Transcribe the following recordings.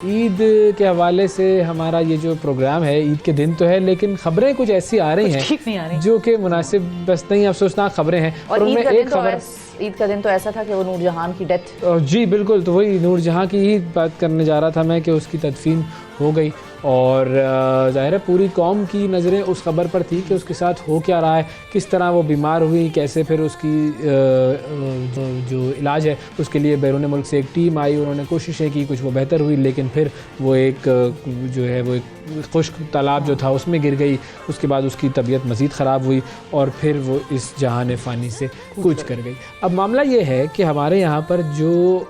ईद के हवाले से हमारा ये जो प्रोग्राम है, ईद के दिन तो है लेकिन खबरें कुछ ऐसी आ रही हैं जो कि मुनासिब बस नहीं, अफसोसनाक खबरें हैं। और उनमें एक खबर, ईद का दिन तो ऐसा था कि वो नूरजहां की डेथ। जी बिल्कुल, तो वही नूरजहां की ही बात करने जा रहा था मैं कि उसकी तदफीन हो गई और ज़ाहिर है पूरी कौम की नज़रें उस खबर पर थी कि उसके साथ हो क्या रहा है, किस तरह वो बीमार हुई, कैसे फिर उसकी जो इलाज है उसके लिए बैरून मुल्क से एक टीम आई, उन्होंने कोशिशें की, कुछ वो बेहतर हुई लेकिन फिर वो एक जो है वो एक खुश्क तालाब जो था उसमें गिर गई। उसके बाद उसकी तबीयत मज़ीद ख़राब हुई और फिर वो इस जहान फ़ानी से कूच कर गई। अब मामला ये है कि हमारे यहाँ पर जो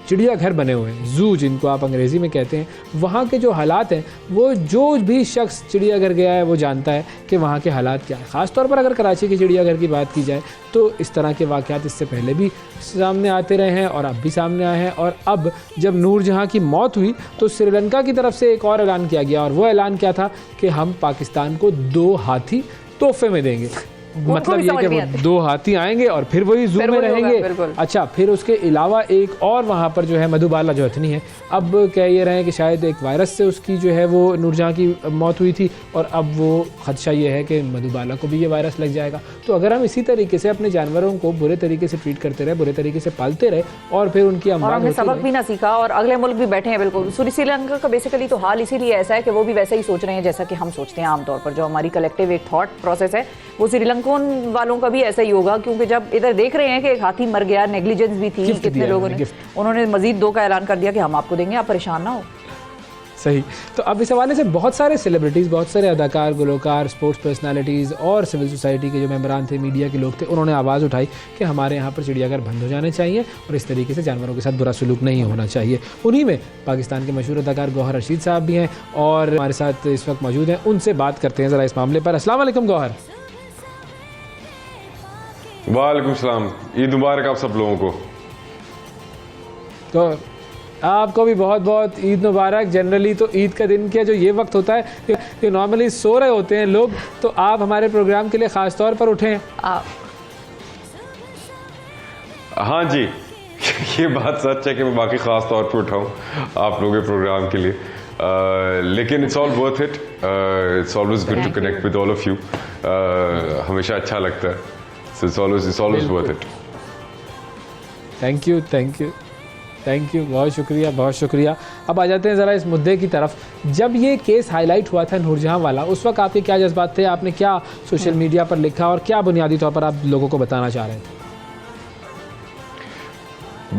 चिड़ियाघर बने हुए हैं, ज़ू जिनको आप अंग्रेज़ी में कहते हैं, वहाँ के जो हालात हैं वो जो भी शख्स चिड़ियाघर गया है वो जानता है कि वहाँ के हालात क्या है। ख़ास तौर पर अगर कराची के चिड़ियाघर की बात की जाए तो इस तरह के वाक़यात इससे पहले भी सामने आते रहे हैं और अब भी सामने आए हैं। और अब जब नूरजहां की मौत हुई तो श्रीलंका की तरफ से एक और ऐलान किया गया और वो ऐलान क्या था कि हम पाकिस्तान को 2 हाथी तोहफे में देंगे। मतलब ये कि वो 2 हाथी आएंगे और फिर वही जू में रहेंगे। अच्छा, फिर उसके अलावा एक और वहाँ पर जो है मधुबाला जो हथनी है, अब कह ये रहे हैं कि शायद एक वायरस से उसकी जो है वो नूरजहां की मौत हुई थी और अब वो खदशा ये है कि मधुबाला को भी ये वायरस लग जाएगा। तो अगर हम इसी तरीके से अपने जानवरों को बुरे तरीके से ट्रीट करते रहे, बुरे तरीके से पालते रहे और फिर उनकी हमने सबक भी ना सीखा और अगले मुल्क भी बैठे हैं। बिल्कुल, श्रीलंका का बेसिकली तो हाल इसीलिए ऐसा है कि वो भी वैसे ही सोच रहे हैं जैसा कि हम सोचते हैं आमतौर पर। जो हमारी कलेक्टिव एक थॉट प्रोसेस है वो श्रीलंकन वालों का भी ऐसा ही होगा, क्योंकि जब इधर देख रहे हैं कि एक हाथी मर गया, नेग्लिजेंस भी थी कितने लोगों ने, उन्होंने मजीद 2 का ऐलान कर दिया कि हम आपको देंगे, आप परेशान ना हो। सही। तो अब इस हवाले से बहुत सारे सेलिब्रिटीज़, बहुत सारे अदाकार, गुलकार, स्पोर्ट्स पर्सनालिटीज़ और सिविल सोसाइटी के जो मेंबरान थे, मीडिया के लोग थे, उन्होंने आवाज़ उठाई कि हमारे यहाँ पर चिड़ियाघर बंद हो जाने चाहिए और इस तरीके से जानवरों के साथ बुरा सलूक नहीं होना चाहिए। उन्हीं में पाकिस्तान के मशहूर अदाकार गौहर रशीद साहब भी हैं और हमारे साथ इस वक्त मौजूद हैं। उनसे बात करते हैं ज़रा इस मामले पर। अस्सलाम वालेकुम गौहर। वालेकुम सलाम, ईद मुबारक आप सब लोगों को। तो आपको भी बहुत बहुत ईद मुबारक। जनरली तो ईद का दिन का जो ये वक्त होता है कि नॉर्मली सो रहे होते हैं लोग, तो आप हमारे प्रोग्राम के लिए ख़ास तौर पर उठे हैं। हाँ जी, ये बात सच है कि मैं बाकी ख़ास तौर पर उठाऊँ आप लोगों के प्रोग्राम के लिए, लेकिन it's all worth it. It's always good to connect with all of you. हमेशा अच्छा लगता है। So it's always worth it. Thank you, बहुत शुक्रिया, बहुत शुक्रिया। अब आ जाते हैं ज़रा इस मुद्दे की तरफ। जब ये केस हाईलाइट हुआ था नूरजहां वाला, उस वक्त आपके क्या जज्बात थे? आपने क्या सोशल मीडिया पर लिखा और क्या बुनियादी तौर पर आप लोगों को बताना चाह रहे थे?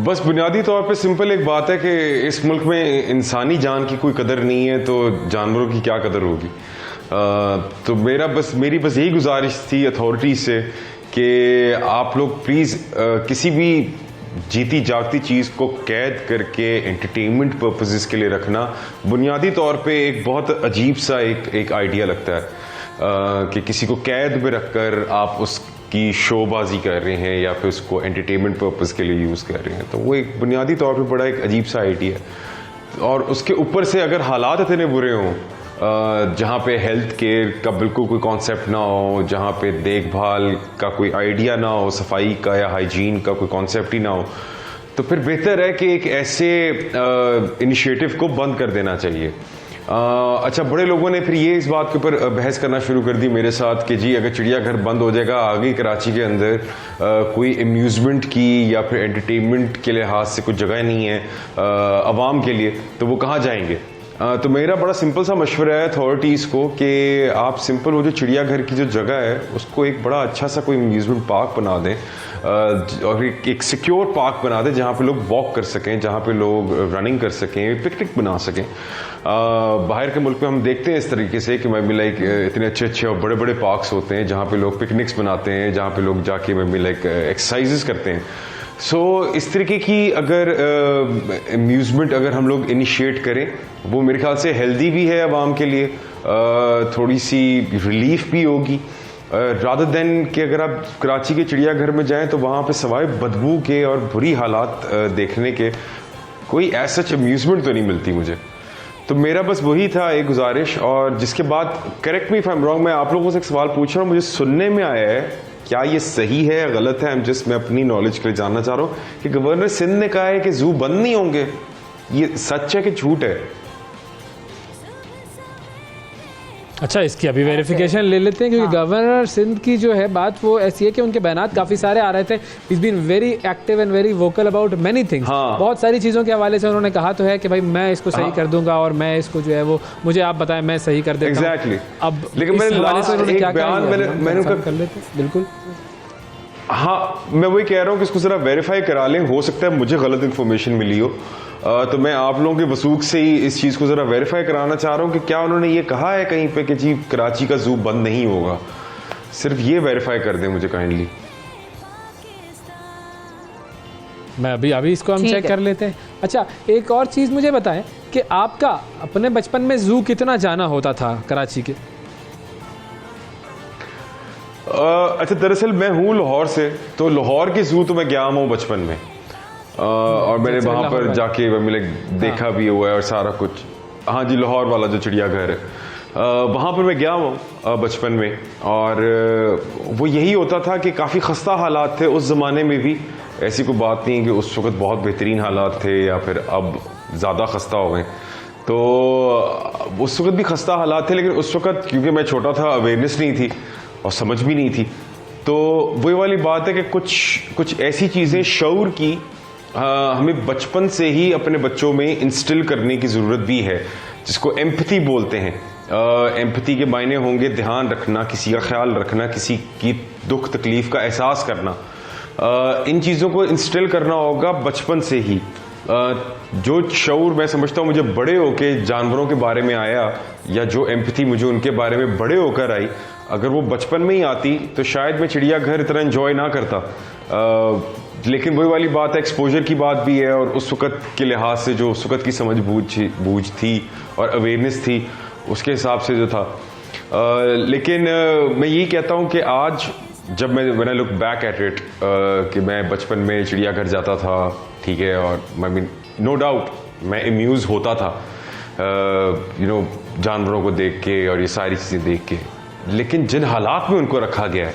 बस बुनियादी तौर पे सिंपल एक बात है कि इस मुल्क में इंसानी जान की कोई कदर नहीं है तो जानवरों की क्या कदर होगी। तो मेरी बस यही गुजारिश थी अथॉरिटी से कि आप लोग प्लीज़ किसी भी जीती जागती चीज़ को कैद करके एंटरटेनमेंट पर्पसेस के लिए रखना बुनियादी तौर पे एक बहुत अजीब सा एक आइडिया लगता है कि किसी को कैद में रखकर आप उसकी शोबाजी कर रहे हैं या फिर उसको एंटरटेनमेंट पर्पस के लिए यूज़ कर रहे हैं। तो वो एक बुनियादी तौर पे बड़ा एक अजीब सा आइडिया है और उसके ऊपर से अगर हालात इतने बुरे हों जहाँ पे हेल्थ केयर का बिल्कुल कोई कॉन्सेप्ट ना हो, जहाँ पे देखभाल का कोई आइडिया ना हो, सफाई का या हाइजीन का कोई कॉन्सेप्ट ही ना हो, तो फिर बेहतर है कि एक ऐसे इनिशिएटिव को बंद कर देना चाहिए। अच्छा, बड़े लोगों ने फिर ये इस बात के ऊपर बहस करना शुरू कर दी मेरे साथ कि जी अगर चिड़ियाघर बंद हो जाएगा, आगे कराची के अंदर कोई अम्यूज़मेंट की या फिर एंटरटेनमेंट के लिहाज से कुछ जगह नहीं है आवाम के लिए, तो वो कहाँ जाएंगे। तो मेरा बड़ा सिंपल सा मशवरा है अथॉरिटीज़ को कि आप सिंपल वो जो चिड़ियाघर की जो जगह है उसको एक बड़ा अच्छा सा कोई अम्यूज़मेंट पार्क बना दें और एक सिक्योर पार्क बना दें जहाँ पे लोग वॉक कर सकें, जहाँ पे लोग रनिंग कर सकें, पिकनिक बना सकें। बाहर के मुल्क में हम देखते हैं इस तरीके से कि मैं लाइक इतने अच्छे और बड़े बड़े पार्क्स होते हैं जहाँ पे लोग पिकनिक्स बनाते हैं, जहाँ पे लोग जाके मैं लाइक एक्सरसाइजेस करते हैं। इस तरीके की अगर अम्यूज़मेंट अगर हम लोग इनिशिएट करें, वो मेरे ख्याल से हेल्दी भी है आवाम के लिए, थोड़ी सी रिलीफ भी होगी रादर देन कि अगर आप कराची के चिड़ियाघर में जाएं तो वहाँ पे सवाए बदबू के और बुरी हालात देखने के कोई ऐसा अम्यूज़मेंट तो नहीं मिलती मुझे। तो मेरा बस वही था एक गुजारिश। और जिसके बाद correct me if I am wrong, मैं आप लोगों से एक सवाल पूछ रहा हूँ, मुझे सुनने में आया है, क्या ये सही है या गलत है? मैं अपनी नॉलेज के लिए जानना चाह रहा हूँ कि गवर्नर सिंध ने कहा है कि जू बंद नहीं होंगे, ये सच है कि झूठ है? अच्छा, इसकी अभी वेरिफिकेशन ले लेते हैं, क्योंकि गवर्नर सिंध की जो है बात वो ऐसी है कि उनके बयानात काफ़ी सारे आ रहे थे। Is been very active and very vocal about many things. बहुत सारी चीज़ों के हवाले से उन्होंने कहा तो है कि भाई मैं इसको सही कर दूंगा और मैं इसको जो है वो मुझे आप बताएं मैं सही कर देता हूं। Exactly. अब लेकिन इस मैंने हवाले से उन्होंने क्या कहा, मैंने कर लेते बिल्कुल। हाँ, मैं वही कह रहा हूँ कि इसको जरा वेरीफाई करा लें, हो सकता है मुझे गलत इन्फॉर्मेशन मिली हो। तो मैं आप लोगों के वसूख से ही इस चीज़ को ज़रा वेरीफाई कराना चाह रहा हूँ कि क्या उन्होंने ये कहा है कहीं पे कि जी कराची का जू बंद नहीं होगा। सिर्फ ये वेरीफाई कर दें मुझे काइंडली। मैं अभी इसको हम चेक कर लेते हैं। अच्छा, एक और चीज़ मुझे बताएं कि आपका अपने बचपन में जू कितना जाना होता था कराची के? अच्छा, दरअसल मैं हूँ लाहौर से, तो लाहौर के जू तो मैं गया हूँ बचपन में। और मैंने वहाँ पर जाके मैंने देखा भी हुआ है और सारा कुछ। हाँ जी, लाहौर वाला जो चिड़ियाघर है वहाँ पर मैं गया हूँ बचपन में। और वो यही होता था कि काफ़ी खस्ता हालात थे उस ज़माने में भी। ऐसी कोई बात नहीं कि उस वक़्त बहुत बेहतरीन हालात थे या फिर अब ज़्यादा खस्ता हो गए। तो उस वक़्त भी खस्ता हालात थे, लेकिन उस वक़्त क्योंकि मैं छोटा था, अवेयरनेस नहीं थी और समझ भी नहीं थी। तो वही वाली बात है कि कुछ ऐसी चीज़ें शऊर की हमें बचपन से ही अपने बच्चों में इंस्टिल करने की ज़रूरत भी है, जिसको एम्पैथी बोलते हैं। एम्पैथी के मायने होंगे ध्यान रखना, किसी का ख्याल रखना, किसी की दुख तकलीफ़ का एहसास करना। इन चीज़ों को इंस्टिल करना होगा बचपन से ही। जो शऊर मैं समझता हूँ मुझे बड़े होके जानवरों के बारे में आया, या जो एम्पैथी मुझे उनके बारे में बड़े होकर आई, अगर वो बचपन में ही आती तो शायद मैं चिड़ियाघर इतना एंजॉय ना करता। लेकिन वही वाली बात है, एक्सपोजर की बात भी है, और उस वक़्त के लिहाज से जो उस वक़्त की समझ बूझ थी और अवेयरनेस थी, उसके हिसाब से जो था। लेकिन मैं यही कहता हूँ कि आज जब मैंने लुक बैक एट इट कि मैं बचपन में चिड़ियाघर जाता था, ठीक है, और आई मीन नो डाउट मैं अम्यूज़ होता था जानवरों को देख के और ये सारी चीज़ें देख के। लेकिन जिन हालात में उनको रखा गया है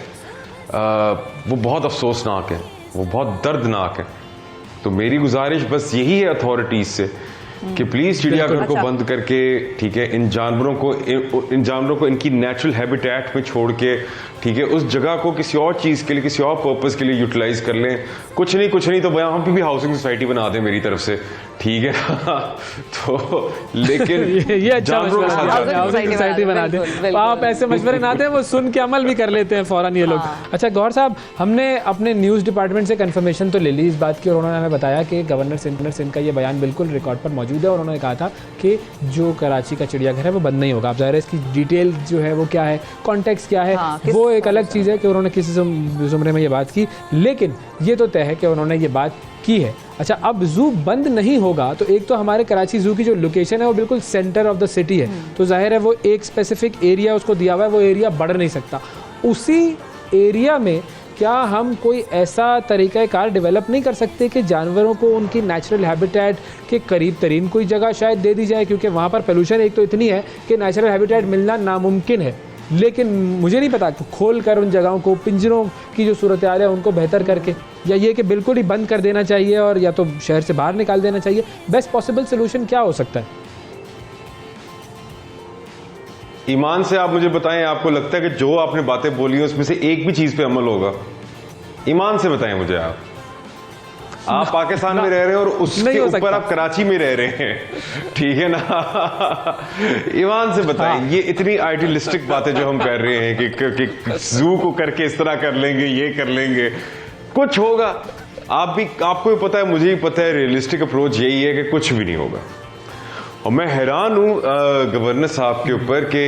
वो बहुत अफसोसनाक है, वो बहुत दर्दनाक है। तो मेरी गुजारिश बस यही है अथॉरिटीज़ से कि प्लीज़ चिड़ियाघर को बंद करके, ठीक है, इन जानवरों को इनकी नेचुरल हैबिटेट में छोड़ के, ठीक है, उस जगह को किसी और चीज़ के लिए, किसी और पर्पस के लिए यूटिलाइज कर लें। कुछ नहीं तो वहाँ पे भी हाउसिंग सोसाइटी बना दें मेरी तरफ से, ठीक है। तो लेकिन ये अच्छा हाउसिंग सोसाइटी बना दें। आप ऐसे मशवरे ना दें, वो सुन के अमल भी कर लेते हैं फ़ौरन ये लोग। अच्छा गौहर साहब, हमने अपने न्यूज़ डिपार्टमेंट से कंफर्मेशन तो ले ली इस बात की, और उन्होंने हमें बताया कि गवर्नर सिंध का ये बयान बिल्कुल रिकॉर्ड पर मौजूद है, और उन्होंने कहा था कि जो कराची का चिड़ियाघर है वो बंद नहीं होगा। अब ज़ाहिर है इसकी डिटेल जो है वो क्या है, कॉन्टेक्स्ट क्या है, वो एक अलग चीज़ है कि उन्होंने किसी ज़ुमरे में ये बात की, लेकिन ये तो तय है कि उन्होंने ये बात की है। अच्छा, अब जू बंद नहीं होगा तो एक तो हमारे कराची जू की जो लोकेशन है वो बिल्कुल सेंटर ऑफ द सिटी है, तो जाहिर है वो एक स्पेसिफिक एरिया उसको दिया हुआ है, वो एरिया बढ़ नहीं सकता। उसी एरिया में क्या हम कोई ऐसा तरीक़ाकार डेवलप नहीं कर सकते कि जानवरों को उनकी नेचुरल हैबिटेट के करीब तरीन कोई जगह शायद दे दी जाए, क्योंकि वहाँ पर पोल्यूशन एक तो इतनी है कि नेचुरल हैबिटेट मिलना नामुमकिन है। लेकिन मुझे नहीं पता कि खोल कर उन जगहों को, पिंजरों की जो सूरत हाल है उनको बेहतर करके, या ये कि बिल्कुल ही बंद कर देना चाहिए और या तो शहर से बाहर निकाल देना चाहिए, बेस्ट पॉसिबल सोल्यूशन क्या हो सकता है? ईमान से आप मुझे बताएं, आपको लगता है कि जो आपने बातें बोली हैं उसमें से एक भी चीज पे अमल होगा? ईमान से बताएं मुझे। आप पाकिस्तान में रह रहे हैं और उसके ऊपर आप कराची में रह रहे हैं, ठीक है ना? ईमान से बताएं, ये इतनी आइडियलिस्टिक बातें जो हम कर रहे हैं कि जू को करके इस तरह कर लेंगे, ये कर लेंगे, कुछ होगा? आपको भी पता है, मुझे भी पता है, रियलिस्टिक अप्रोच यही है कि कुछ भी नहीं होगा। और मैं हैरान हूँ गवर्नर साहब के ऊपर कि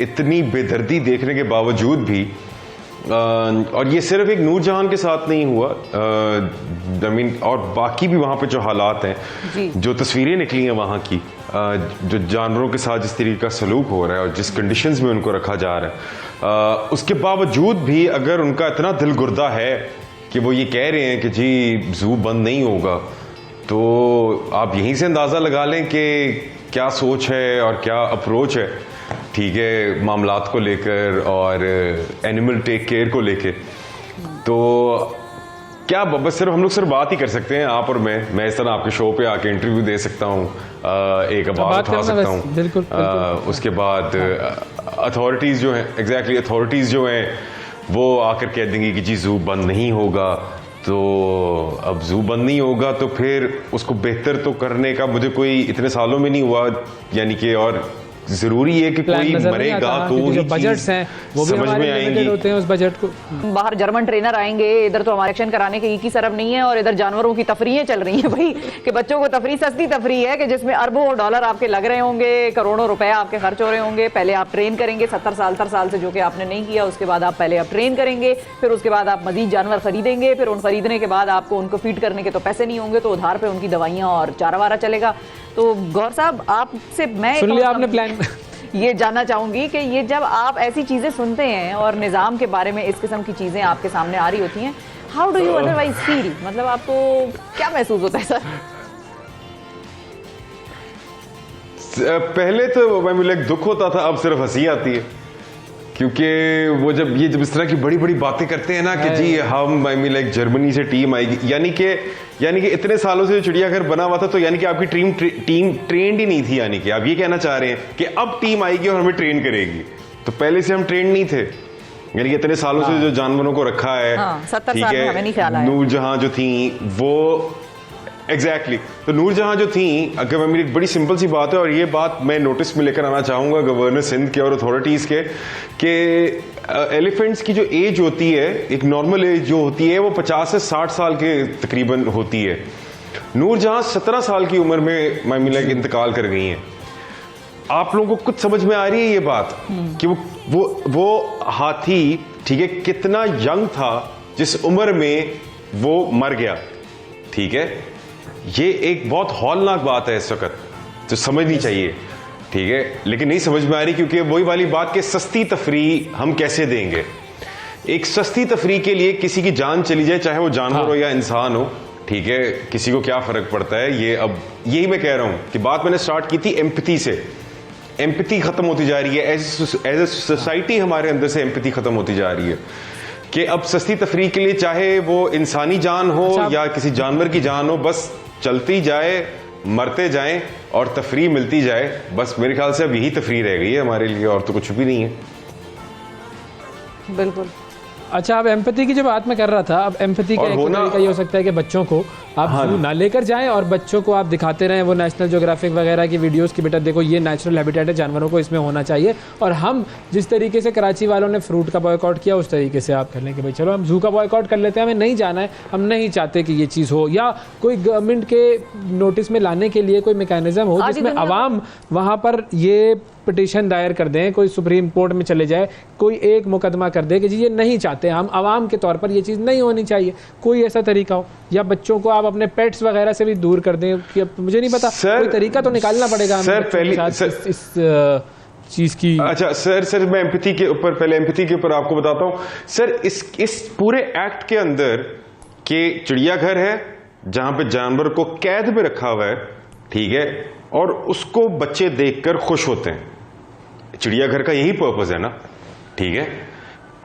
इतनी बेदर्दी देखने के बावजूद भी, और ये सिर्फ एक नूरजहान के साथ नहीं हुआ, और बाकी भी वहाँ पे जो हालात हैं, जो तस्वीरें निकली हैं वहाँ की, जो जानवरों के साथ जिस तरीके का सलूक हो रहा है और जिस कंडीशंस में उनको रखा जा रहा है, उसके बावजूद भी अगर उनका इतना दिल गुर्दा है कि वो ये कह रहे हैं कि जी जू बंद नहीं होगा, तो आप यहीं से अंदाज़ा लगा लें कि क्या सोच है और क्या अप्रोच है, ठीक है, मामलात को लेकर और एनिमल टेक केयर को लेकर। तो क्या बस सिर्फ हम लोग सिर्फ बात ही कर सकते हैं, आप और मैं इस तरह आपके शो पे आके इंटरव्यू दे सकता हूँ, एक आवाज बात उठा करना सकता बस, हूँ। बिल्कुल, उसके बाद अथॉरिटीज जो हैं, एग्जैक्टली अथॉरिटीज जो हैं वो आकर कह देंगी कि जी जू बंद नहीं होगा। तो अब जू बंद नहीं होगा तो फिर उसको बेहतर तो करने का मुझे कोई इतने सालों में नहीं हुआ, यानी कि और जरूरी है कि कोई मरेगा तो जो बजट्स हैं वो भी समझ हमारे में आएंगी। लिमिटेड होते हैं उस बजट को। बाहर जर्मन ट्रेनर आएंगे, इधर तो हमारे एक्शन कराने के एक ही सरब नहीं है, और इधर जानवरों की तफरीहें चल रही हैं भाई, कि बच्चों को तफरी सस्ती तफरी है कि जिसमें अरबों डॉलर आपके लग रहे होंगे, करोड़ों रुपए आपके खर्च हो रहे होंगे। पहले आप ट्रेन करेंगे 70 साल से, जो कि आपने नहीं किया। उसके बाद आप पहले आप ट्रेन करेंगे, फिर उसके बाद आप मजीद जानवर खरीदेंगे, फिर उन खरीदने के बाद आपको उनको फीड करने के तो पैसे नहीं होंगे, तो उधार पे उनकी दवाइयाँ और चारा वारा चलेगा। तो गौर साहब आपसे मैं सुन लिया आपने प्लान। ये जानना चाहूंगी कि ये जब आप ऐसी चीजें सुनते हैं और निजाम के बारे में इस किस्म की चीजें आपके सामने आ रही होती हैं, how do you otherwise feel, मतलब आपको क्या महसूस होता है सर? पहले तो मुझे दुख होता था, अब सिर्फ हंसी आती है, क्योंकि वो जब इस तरह की बड़ी बड़ी बातें करते हैं ना कि जी हम लाइक जर्मनी से टीम आएगी, यानी कि इतने सालों से जो चिड़ियाघर बना हुआ था, तो यानी कि आपकी टीम ट्रेंड ही नहीं थी। यानी कि आप ये कहना चाह रहे हैं कि अब टीम आएगी और हमें ट्रेन करेगी, तो पहले से हम ट्रेंड नहीं थे। यानी कि इतने सालों से जो जानवरों को रखा है, 70 साल में हमें नहीं ख्याल आया। नूरजहां जो थी वो एग्जैक्टली तो नूरजहां जो थी, अगर मेरी एक बड़ी सिंपल सी बात है, और ये बात मैं नोटिस में लेकर आना चाहूंगा गवर्नर सिंध के और अथॉरिटीज के, कि एलिफेंट्स की जो एज होती है, एक नॉर्मल एज जो होती है वो 50 से 60 साल के तकरीबन होती है। नूरजहां 17 साल की उम्र में मामिला इंतकाल कर गई हैं। आप लोगों को कुछ समझ में आ रही है ये बात कि वो हाथी, ठीक है, कितना यंग था जिस उम्र में वो मर गया, ठीक है। ये एक बहुत हौलनाक बात है इस वक्त, तो समझनी चाहिए, ठीक है, लेकिन नहीं समझ में आ रही, क्योंकि वही वाली बात कि सस्ती तफरी हम कैसे देंगे। एक सस्ती तफरी के लिए किसी की जान चली जाए, चाहे वो जानवर हो या इंसान हो, ठीक है, किसी को क्या फर्क पड़ता है। ये अब यही मैं कह रहा हूं कि बात मैंने स्टार्ट की थी एम्पैथी से। एम्पैथी खत्म होती जा रही है, एज ए सोसाइटी हमारे अंदर से एम्पैथी खत्म होती जा रही है, कि अब सस्ती तफरी के लिए चाहे वो इंसानी जान हो या किसी जानवर की जान हो, बस चलती जाए, मरते जाएं और तफरी मिलती जाए। बस मेरे ख्याल से अब यही तफरी रह गई है हमारे लिए, और तो कुछ भी नहीं है। बिल्कुल। अच्छा, अब एम्पैथी की जो बात मैं कर रहा था, अब एम्पैथी का एक तरीका ये हो सकता है कि बच्चों को आप जू ना लेकर जाएं और बच्चों को आप दिखाते रहें वो नेशनल ज्योग्राफिक वगैरह की वीडियोस की, बेटा देखो ये नेचुरल हैबिटेट है, जानवरों को इसमें होना चाहिए। और हम जिस तरीके से कराची वालों ने फ्रूट का बॉयकॉट किया, उस तरीके से आप कर लें कि भाई चलो हम जू का बॉयकॉट कर लेते हैं, हमें नहीं जाना है, हम नहीं चाहते कि ये चीज़ हो, या कोई गवर्नमेंट के नोटिस में लाने के लिए कोई मैकेनिज्म हो जिसमें अवाम वहाँ पर ये पिटीशन दायर कर दें, कोई सुप्रीम कोर्ट में चले जाए, कोई एक मुकदमा कर दे कि जी ये नहीं चाहते हम आवाम के तौर पर, ये चीज़ नहीं होनी चाहिए। कोई ऐसा तरीका हो, या बच्चों को आप अपने पेट्स वगैरह से भी दूर कर दें, कि अब मुझे नहीं पता, कोई तरीका तो निकालना पड़ेगा सर पहले इस चीज़ की। अच्छा सर मैं एम्पैथी के ऊपर आपको बताता हूँ सर। इस पूरे एक्ट के अंदर के चिड़ियाघर है जहां पे जानवर को कैद में रखा हुआ है, ठीक है, और उसको बच्चे देखकर खुश होते हैं। चिड़ियाघर का यही पर्पस है ना, ठीक है।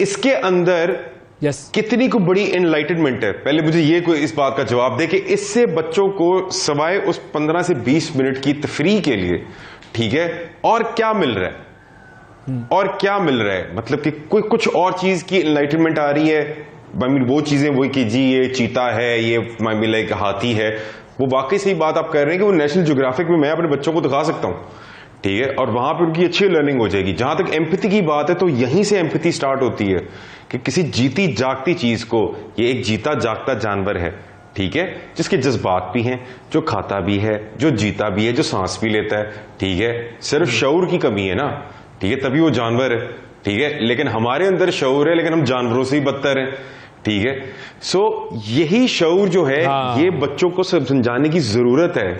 इसके अंदर कितनी को बड़ी एनलाइटनमेंट है, पहले मुझे ये कोई इस बात का जवाब दे कि इससे बच्चों को सवाए उस 15 से 20 मिनट की तफरी के लिए, ठीक है, और क्या मिल रहा है, और क्या मिल रहा है, मतलब कि कोई कुछ और चीज की एनलाइटनमेंट आ रही है। वो चीजें वही कि जी ये चीता है, ये लाइक हाथी है, वो वाकई सही बात आप कह रहे हैं कि वो नेशनल ज्योग्राफिक में मैं अपने बच्चों को दिखा सकता हूं, ठीक है, और वहां पर उनकी अच्छी लर्निंग हो जाएगी। जहां तक एम्पैथी की बात है, तो यहीं से एम्पैथी स्टार्ट होती है कि किसी जीती जागती चीज को, ये एक जीता जागता जानवर है, ठीक है, जिसके जज्बात भी हैं, जो खाता भी है, जो जीता भी है, जो सांस भी लेता है, ठीक है, सिर्फ शऊर की कमी है ना, ठीक है, तभी वो जानवर है, ठीक है, लेकिन हमारे अंदर शऊर है, लेकिन हम जानवरों से ही बदतर हैं, ठीक है। सो यही शऊर जो है, ये बच्चों को समझाने की जरूरत है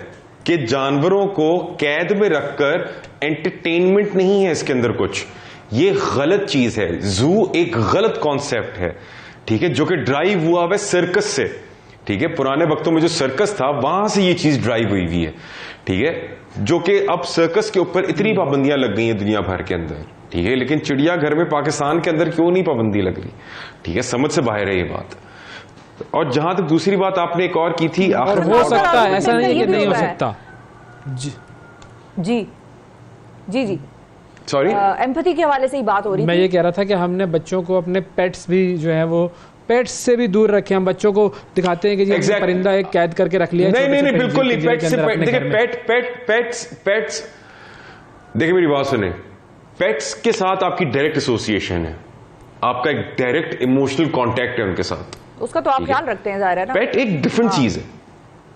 कि जानवरों को कैद में रखकर एंटरटेनमेंट नहीं है इसके अंदर कुछ, ये गलत चीज है। जू एक गलत कॉन्सेप्ट है, ठीक है, जो कि ड्राइव हुआ है सर्कस से, ठीक है, पुराने वक्तों में जो सर्कस था वहां से ये चीज ड्राइव हुई हुई है, ठीक है, जो कि अब सर्कस के ऊपर इतनी पाबंदियां लग गई हैं दुनिया भर के अंदर, ठीक है, लेकिन चिड़ियाघर में पाकिस्तान के अंदर क्यों नहीं पाबंदी लग रही, ठीक है, समझ से बाहर है ये बात। और जहां तक दूसरी बात आपने एक और की थी, और हो सकता है, ऐसा नहीं कि नहीं हो सकता जी। जी जी जी, सॉरी, एम्पैथी के हवाले से ही बात हो रही मैं थी। ये कह रहा था कि हमने बच्चों को अपने पेट्स भी जो है वो पेट्स से भी दूर रखे। हम बच्चों को दिखाते हैं कि जी हमने Exactly. परिंदा एक कैद करके रख लिया है नहीं छोटे नहीं से नहीं, बिल्कुल नहीं। पिंजरे पेट के से अंदर अपने देखिए, घर में। पेट्स देखिए, मेरी बात सुने। पेट्स के साथ आपकी डायरेक्ट एसोसिएशन है, आपका एक डायरेक्ट इमोशनल कांटेक्ट है उनके साथ। उसका तो आप ख्याल रखते हैं, जाहिर है ना। पेट एक डिफरेंट चीज है,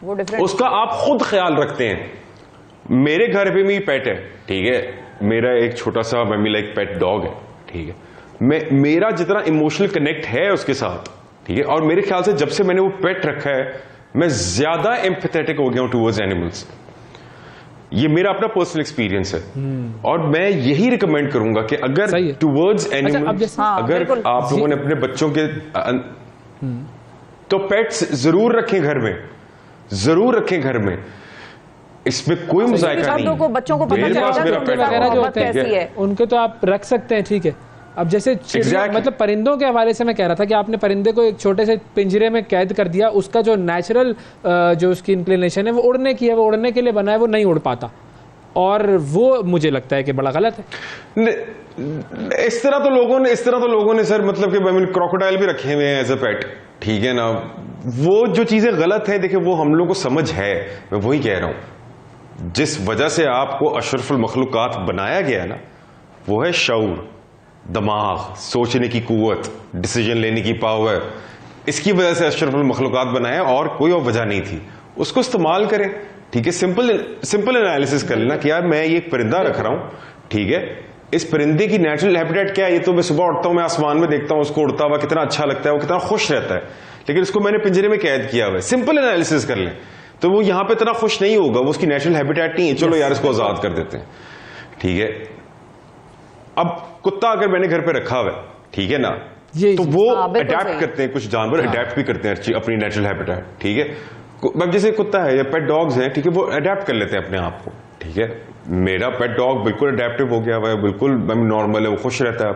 वो डिफरेंट, उसका आप खुद ख्याल रखते हैं। मेरे घर पे भी पेट है, ठीक है, मेरा एक छोटा सा मम्मी लाइक पेट डॉग है, ठीक है। मेरा जितना इमोशनल कनेक्ट है उसके साथ, ठीक है, और मेरे ख्याल से जब से मैंने वो पेट रखा है मैं ज्यादा एम्पैथेटिक हो गया हूं टुवर्ड्स एनिमल्स। ये मेरा अपना पर्सनल एक्सपीरियंस है, और मैं यही रिकमेंड करूंगा कि सही अगर है। टुवर्ड्स अब एनिमल्स जैसे- हाँ, अगर बिल्कुल। आप लोगों ने अपने बच्चों के तो पेट्स जरूर रखें घर में, जरूर रखें घर में, इसमें कोई मुजायका नहीं शब्दों को बच्चों को पता मेरे पास चलेगा मेरा कि पेट उनके है। वगैरह जो मोहब्बत होते हैं, कैसी है। उनको तो आप रख सकते हैं, ठीक है। अब जैसे चिड़िया, Exactly. मतलब परिंदों के हवाले से मैं कह रहा था कि आपने परिंदे को एक छोटे से पिंजरे में कैद कर दिया, उसका जो नेचुरल जो उसकी इंक्लिनेशन है वो उड़ने की है, वो उड़ने के लिए बना है, वो नहीं उड़ पाता, और वो मुझे लगता है कि बड़ा गलत है। इस तरह तो लोगों ने सर, मतलब कि क्रोकोडाइल भी रखे हुए हैं एज अ पेट, ठीक है ना। वो जो चीजें गलत है, देखिए वो हम लोग को समझ है, मैं वही कह रहा हूं। जिस वजह से आपको अशरफुल मखलूकात बनाया गया है ना, वो है शऊर, दिमाग, सोचने की कुव्वत, डिसीजन लेने की पावर। इसकी वजह से अशरफुल मखलूकात बनाया, और कोई और वजह नहीं थी। उसको इस्तेमाल करें, ठीक है। सिंपल एनालिसिस कर लेना कि यार मैं ये परिंदा रख रहा हूं, ठीक है, इस परिंदे की नेचुरल हैबिटेट क्या है। ये तो मैं सुबह उठता हूं, मैं आसमान में देखता हूं उसको उड़ता हुआ, कितना अच्छा लगता है, वो कितना खुश रहता है, लेकिन उसको मैंने पिंजरे में कैद किया हुआ है। सिंपल एनालिसिस कर लें तो वो यहां पे इतना खुश नहीं होगा, वो उसकी नेचुरल हैबिटेट नहीं है। चलो यार इसको आजाद कर देते हैं, ठीक है। अब कुत्ता अगर मैंने घर पे रखा हुआ है, ठीक है ना, तो वो हाँ, बिल्कुल अडेप्ट सही। करते हैं, कुछ जानवर अडेप्ट भी करते हैं अपनी नेचुरल हैबिटेट, ठीक है। अब जैसे कुत्ता है या पेट डॉग्स हैं, ठीक है, वो अडेप्ट कर लेते हैं अपने आप को, ठीक है। मेरा पेट डॉग बिल्कुल अडेप्टिव हो गया हुआ है, बिल्कुल नॉर्मल है, वो खुश रहता है,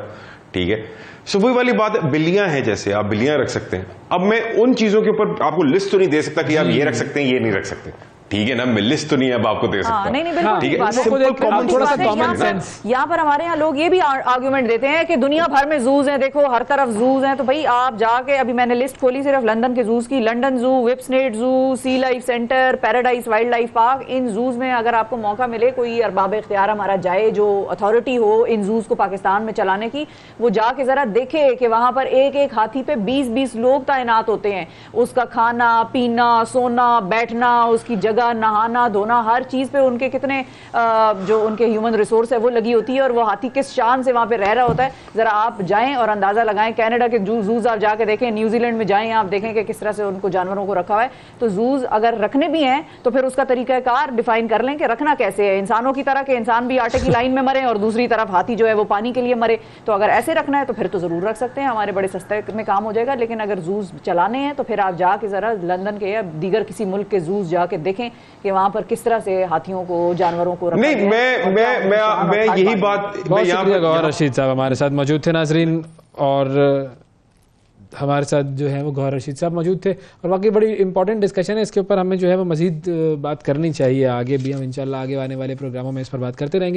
ठीक है। सो वही वाली बात है, बिल्लियां हैं, जैसे आप बिल्लियां रख सकते हैं। अब मैं उन चीजों के ऊपर आपको लिस्ट तो नहीं दे सकता कि आप ये रख सकते हैं, ये नहीं रख सकते, ठीक है ना। मैं लिस्ट तो नहीं अब आपको दे सकता, हाँ, नहीं नहीं, हाँ, बिल्कुल ठीक ठीक है। बात है। सिंपल कॉमन थोड़ा सा बात है, कॉमन यहाँ पर- सेंस। यहाँ पर हमारे यहाँ लोग ये भी आर्ग्यूमेंट देते हैं कि दुनिया भर में जूज हैं, देखो हर तरफ जूज हैं। तो भाई आप जाके, अभी मैंने लिस्ट खोली सिर्फ लंदन के जूज की, London zoo, Whipsnade zoo, sea life centre, paradise wild life park. इन जूज में अगर आपको मौका मिले, कोई अरबाब इख्तियार हमारा जाए, जो अथॉरिटी हो इन जूज को पाकिस्तान में चलाने की, वो जाके जरा देखे कि वहां पर एक एक हाथी पे 20-20 लोग तैनात होते हैं। उसका खाना पीना, सोना, बैठना, उसकी जगह, नहाना धोना, हर चीज पे उनके कितने जो उनके ह्यूमन रिसोर्स है वो लगी होती है, और वो हाथी किस शान से वहां पे रह रहा होता है। जरा आप जाएं और अंदाजा लगाएं। कनाडा के जूज आप जाके देखें, न्यूजीलैंड में जाएं, आप देखें कि किस तरह से उनको जानवरों को रखा हुआ है। तो जूज अगर रखने भी हैं तो फिर उसका तरीकाकार डिफाइन कर लें कि रखना कैसे है। इंसानों की तरह के इंसान भी आटे की लाइन में मरे और दूसरी तरफ हाथी जो है वो पानी के लिए मरे। तो अगर ऐसे रखना है तो फिर तो जरूर रख सकते हैं, हमारे बड़े सस्ते में काम हो जाएगा। लेकिन अगर जूज चलाने हैं तो फिर आप जाके जरा लंदन के या दीगर किसी मुल्क के जूज जाके देखें कि वहां पर किस तरह से हाथियों को, जानवरों को रखा नहीं। गया है और क्या उनकी शान और मैं ठाट यही बात है। बात बहुत शुक्रिया गौहर रशीद साहब हमारे साथ मौजूद थे। नाजरीन, और हमारे साथ जो है वो गौहर रशीद साहब मौजूद थे, और वाकई बड़ी इंपॉर्टेंट डिस्कशन है। इसके ऊपर हमें जो है वो मजीद बात करनी चाहिए, आगे भी हम इंशाल्लाह आगे आने वाले प्रोग्रामों में इस पर बात करते रहेंगे।